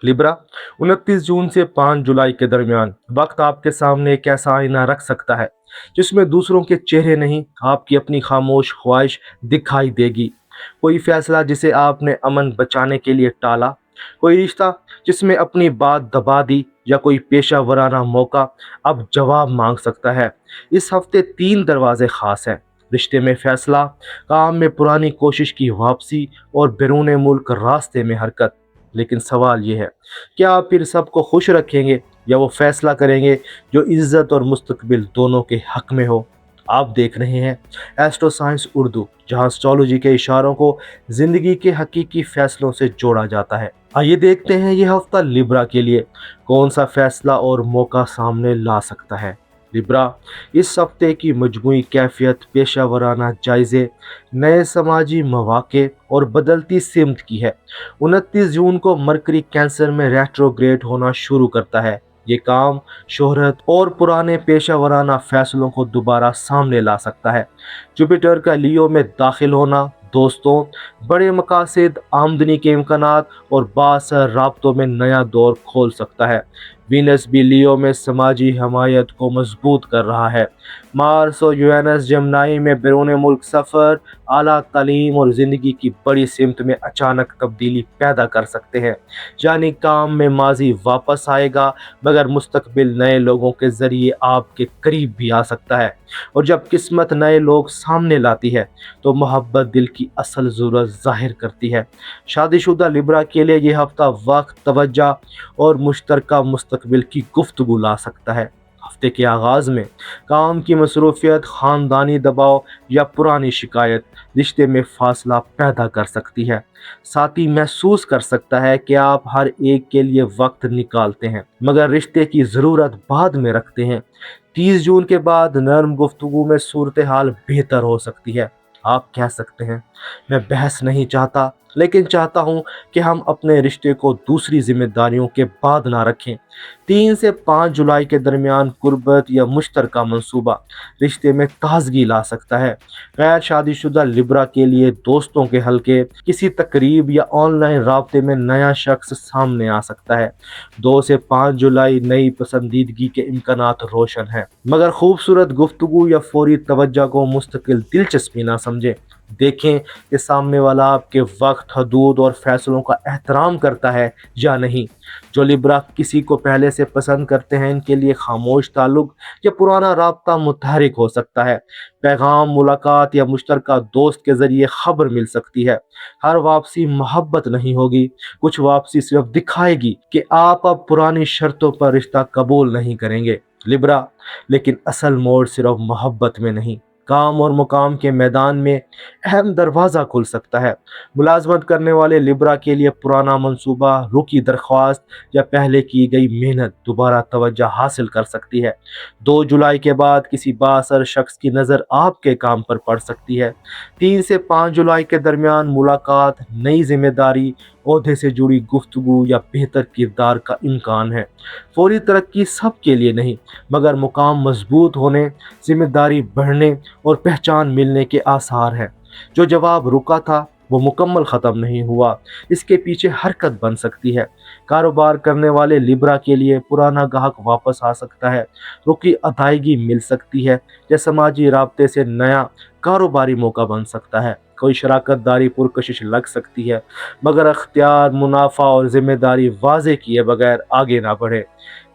Libra, 29 जून से 5 जुलाई के दरमियान वक्त आपके सामने एक ऐसा आईना रख सकता है जिसमें दूसरों के चेहरे नहीं, आपकी अपनी खामोश ख्वाहिश दिखाई देगी। कोई फैसला जिसे आपने अमन बचाने के लिए टाला, कोई रिश्ता जिसमें अपनी बात दबा दी, या कोई पेशा वराना मौका अब जवाब मांग सकता है। इस हफ्ते 3 दरवाजे खास हैं: रिश्ते में फैसला, काम में पुरानी कोशिश की वापसी, और बैरून मुल्क रास्ते में हरकत। लेकिन सवाल ये है, क्या आप फिर सबको खुश रखेंगे, या वो फैसला करेंगे जो इज्जत और मुस्तकबिल दोनों के हक में हो। आप देख रहे हैं एस्ट्रो साइंस उर्दू, जहां एस्ट्रोलॉजी के इशारों को जिंदगी के हकीकी फैसलों से जोड़ा जाता है। आइए देखते हैं ये हफ्ता लिब्रा के लिए कौन सा फैसला और मौका सामने ला सकता है। लिब्रा, इस हफ्ते की मजमूई कैफियत पेशा वराना जायज़े, नए समाजी मौक़े और बदलती सिमत की है। 29 जून को मरकरी कैंसर में रेट्रोग्रेड होना शुरू करता है। ये काम, शोहरत और पुराने पेशा वराना फैसलों को दोबारा सामने ला सकता है। जुपिटर का लियो में दाखिल होना दोस्तों, बड़े मकासद, आमदनी के इम्कानात और बासर राब्तों में नया दौर खोल सकता है। वीनस भी लियो में समाजी हमायत को मजबूत कर रहा है। मार्स और यूरेनस जमनाई में बैरून मुल्क सफ़र, आला तालीम और ज़िंदगी की बड़ी सिमत में अचानक तब्दीली पैदा कर सकते हैं। यानी काम में माजी वापस आएगा, मगर मुस्तकबिल नए लोगों के ज़रिए आपके करीब भी आ सकता है। और जब किस्मत नए लोग सामने लाती है तो मोहब्बत दिल की असल ज़रूरत ज़ाहिर करती है। शादीशुदा लिब्रा के लिए यह हफ्ता वक्त, तवज्जो और मुश्तरका मुस्तकबिल की गुफ्तगू ला सकता है। हफ्ते के आगाज़ में काम की मसरूफियत, ख़ानदानी दबाव या पुरानी शिकायत रिश्ते में फासला पैदा कर सकती है। साथी महसूस कर सकता है कि आप हर एक के लिए वक्त निकालते हैं, मगर रिश्ते की ज़रूरत बाद में रखते हैं। 30 जून के बाद नरम गुफ्तगू में सूरत हाल बेहतर हो सकती है। आप कह सकते हैं, मैं बहस नहीं चाहता, लेकिन चाहता हूँ कि हम अपने रिश्ते को दूसरी जिम्मेदारियों के बाद ना रखें। 3 से 5 जुलाई के दरमियान कुर्बत या मुश्तरका मंसूबा रिश्ते में ताजगी ला सकता है। गैर शादीशुदा लिब्रा के लिए दोस्तों के हल्के, किसी तकरीब या ऑनलाइन राब्ते में नया शख्स सामने आ सकता है। 2 से 5 जुलाई नई पसंदीदगी के इम्कानात रोशन हैं, मगर खूबसूरत गुफ्तगू या फौरी तवज्जो को मुस्तकिल दिलचस्पी ना समझें। देखें कि सामने वाला आपके वक्त, हदूद और फैसलों का एहतराम करता है या नहीं। जो लिब्रा किसी को पहले से पसंद करते हैं, इनके लिए खामोश ताल्लुक या पुराना राब्ता मुतहरिक हो सकता है। पैगाम, मुलाकात या मुश्तरका दोस्त के ज़रिए खबर मिल सकती है। हर वापसी मोहब्बत नहीं होगी, कुछ वापसी सिर्फ दिखाएगी कि आप अब पुरानी शर्तों पर रिश्ता कबूल नहीं करेंगे। लिब्रा, लेकिन असल मोड़ सिर्फ मोहब्बत में नहीं, काम और मुकाम के मैदान में अहम दरवाज़ा खुल सकता है। मुलाजमत करने वाले लिब्रा के लिए पुराना मंसूबा, रुकी दरख्वास्त या पहले की गई मेहनत दोबारा तवज्जो हासिल कर सकती है। 2 जुलाई के बाद किसी बाअसर शख्स की नज़र आपके काम पर पड़ सकती है। 3 से 5 जुलाई के दरमियान मुलाकात, नई जिम्मेदारी, ओहदे से जुड़ी गुफ्तगू या बेहतर किरदार का इम्कान है। फौरी तरक्की सब के लिए नहीं, मगर मुकाम मजबूत होने, जिम्मेदारी बढ़ने और पहचान मिलने के आसार हैं। जो जवाब रुका था वो मुकम्मल ख़त्म नहीं हुआ, इसके पीछे हरकत बन सकती है। कारोबार करने वाले लिब्रा के लिए पुराना गाहक वापस आ सकता है, रुकी अदायगी मिल सकती है, या समाजी राब्ते से नया कारोबारी मौका बन सकता है। कोई शराकतदारी पुरकशिश लग सकती है, मगर अख्तियार, मुनाफा और जिम्मेदारी वाजे किए बगैर आगे ना बढ़े।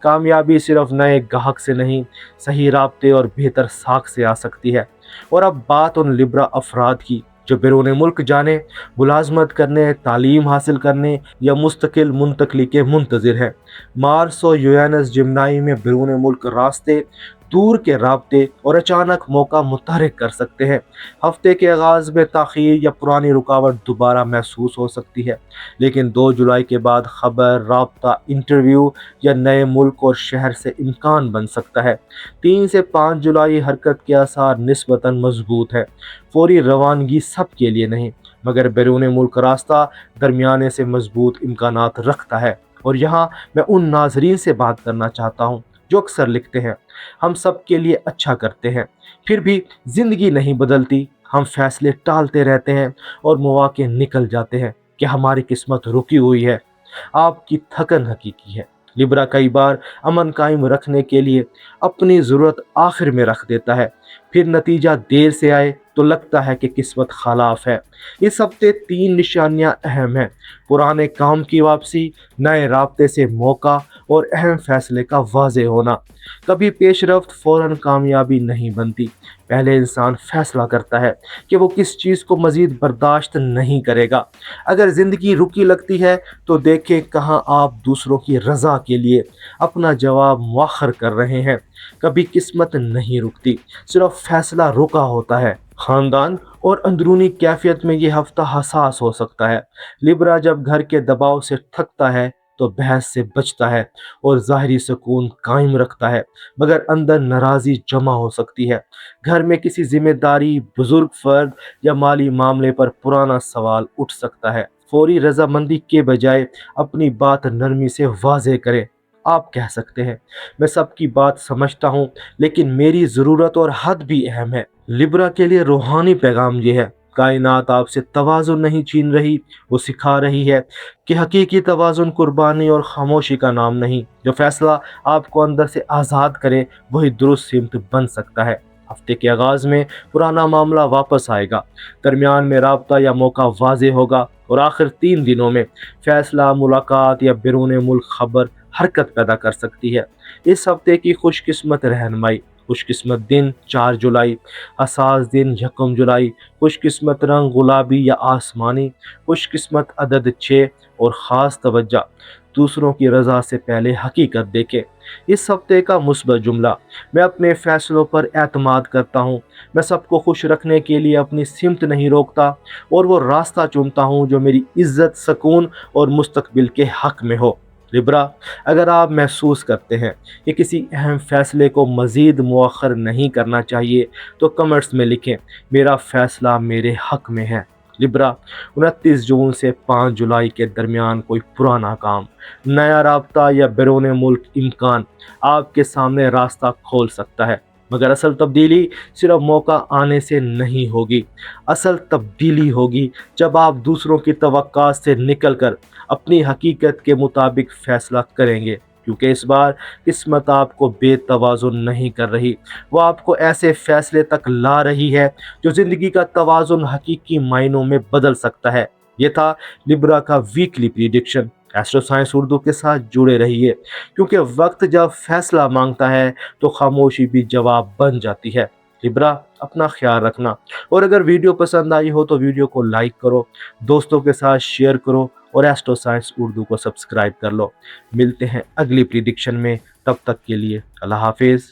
कामयाबी सिर्फ नए गाहक से नहीं, सही राब्ते और बेहतर साख से आ सकती है। और अब बात उन लिब्रा अफराद की जो बैरून मुल्क जाने, मुलाजमत करने, तालीम हासिल करने या मुस्तकिल मुंतकली के मुंतज़िर हैं। मार्स और यूरेनस जिमनाई में बैरून मुल्क रास्ते, दूर के राब्ते और अचानक मौका मुतहरिक कर सकते हैं। हफ्ते के आगाज़ में ताख़ीर या पुरानी रुकावट दोबारा महसूस हो सकती है, लेकिन 2 जुलाई के बाद खबर, राब्ता, इंटरव्यू या नए मुल्क और शहर से इम्कान बन सकता है। 3 से 5 जुलाई हरकत के आसार निस्बतन मजबूत है। फौरी रवानगी सब के लिए नहीं, मगर बैरून मुल्क रास्ता दरमियाने से मजबूत इम्कानात रखता है। और यहाँ मैं उन नाजरीन से बात करना चाहता हूँ जो अक्सर लिखते हैं, हम सब के लिए अच्छा करते हैं, फिर भी ज़िंदगी नहीं बदलती, हम फैसले टालते रहते हैं और मौके निकल जाते हैं कि हमारी किस्मत रुकी हुई है। آپ کی تھکن حقیقی ہے۔ لبرا کئی بار امن قائم رکھنے کے لیے اپنی ضرورت آخر میں رکھ دیتا ہے، پھر نتیجہ دیر سے آئے تو لگتا ہے کہ قسمت خلاف ہے۔ اس ہفتے 3 نشانیاں اہم ہیں: پرانے کام کی واپسی، نئے رابطے سے موقع اور اہم فیصلے کا واضح ہونا۔ کبھی پیش رفت فوراً کامیابی نہیں بنتی، پہلے انسان فیصلہ کرتا ہے کہ وہ کس چیز کو مزید برداشت نہیں کرے گا۔ اگر زندگی رکی لگتی ہے تو دیکھیں کہاں آپ دوسروں کی رضا کے لیے اپنا جواب مؤخر کر رہے ہیں۔ کبھی قسمت نہیں رکتی، صرف فیصلہ رکا ہوتا ہے۔ خاندان اور اندرونی کیفیت میں یہ ہفتہ حساس ہو سکتا ہے۔ لبرا جب گھر کے دباؤ سے تھکتا ہے تو بحث سے بچتا ہے اور ظاہری سکون قائم رکھتا ہے، مگر اندر ناراضی جمع ہو سکتی ہے۔ گھر میں کسی ذمہ داری، بزرگ فرد یا مالی معاملے پر پرانا سوال اٹھ سکتا ہے۔ فوری رضامندی کے بجائے اپنی بات نرمی سے واضح کریں۔ آپ کہہ سکتے ہیں، میں سب کی بات سمجھتا ہوں لیکن میری ضرورت اور حد بھی اہم ہے۔ لبرا کے لیے روحانی پیغام یہ ہے: کائنات آپ سے توازن نہیں چھین رہی، وہ سکھا رہی ہے کہ حقیقی توازن قربانی اور خاموشی کا نام نہیں۔ جو فیصلہ آپ کو اندر سے آزاد کرے وہی درست سمت بن سکتا ہے۔ ہفتے کے آغاز میں پرانا معاملہ واپس آئے گا، درمیان میں رابطہ یا موقع واضح ہوگا، اور آخر 3 دنوں میں فیصلہ، ملاقات یا بیرون ملک خبر حرکت پیدا کر سکتی ہے۔ اس ہفتے کی خوش قسمت رہنمائی: خوش قسمت دن 4 جولائی، حساس دن 1 جولائی، خوش قسمت رنگ گلابی یا آسمانی، خوش قسمت عدد 6، اور خاص توجہ: دوسروں کی رضا سے پہلے حقیقت دیکھیں۔ اس ہفتے کا مثبت جملہ: میں اپنے فیصلوں پر اعتماد کرتا ہوں، میں سب کو خوش رکھنے کے لیے اپنی سمت نہیں روکتا، اور وہ راستہ چنتا ہوں جو میری عزت، سکون اور مستقبل کے حق میں ہو۔ لبرا، اگر آپ محسوس کرتے ہیں کہ کسی اہم فیصلے کو مزید مؤخر نہیں کرنا چاہیے تو کمنٹس میں لکھیں: میرا فیصلہ میرے حق میں ہے۔ لبرا، 29 جون سے 5 جولائی کے درمیان کوئی پرانا کام، نیا رابطہ یا بیرون ملک امکان آپ کے سامنے راستہ کھول سکتا ہے، مگر اصل تبدیلی صرف موقع آنے سے نہیں ہوگی۔ اصل تبدیلی ہوگی جب آپ دوسروں کی توقعات سے نکل کر اپنی حقیقت کے مطابق فیصلہ کریں گے، کیونکہ اس بار قسمت آپ کو بے توازن نہیں کر رہی، وہ آپ کو ایسے فیصلے تک لا رہی ہے جو زندگی کا توازن حقیقی معنوں میں بدل سکتا ہے۔ یہ تھا لبرا کا weekly prediction. Astro science Urdu کے ساتھ جڑے رہیے، کیونکہ وقت جب فیصلہ مانگتا ہے تو خاموشی بھی جواب بن جاتی ہے۔ لبرا، اپنا خیال رکھنا، اور اگر ویڈیو پسند آئی ہو تو ویڈیو کو لائک کرو، دوستوں کے ساتھ شیئر کرو، اور ایسٹرو سائنس اردو کو سبسکرائب کر لو۔ ملتے ہیں اگلی پریڈکشن میں، تب تک کے لیے اللہ حافظ۔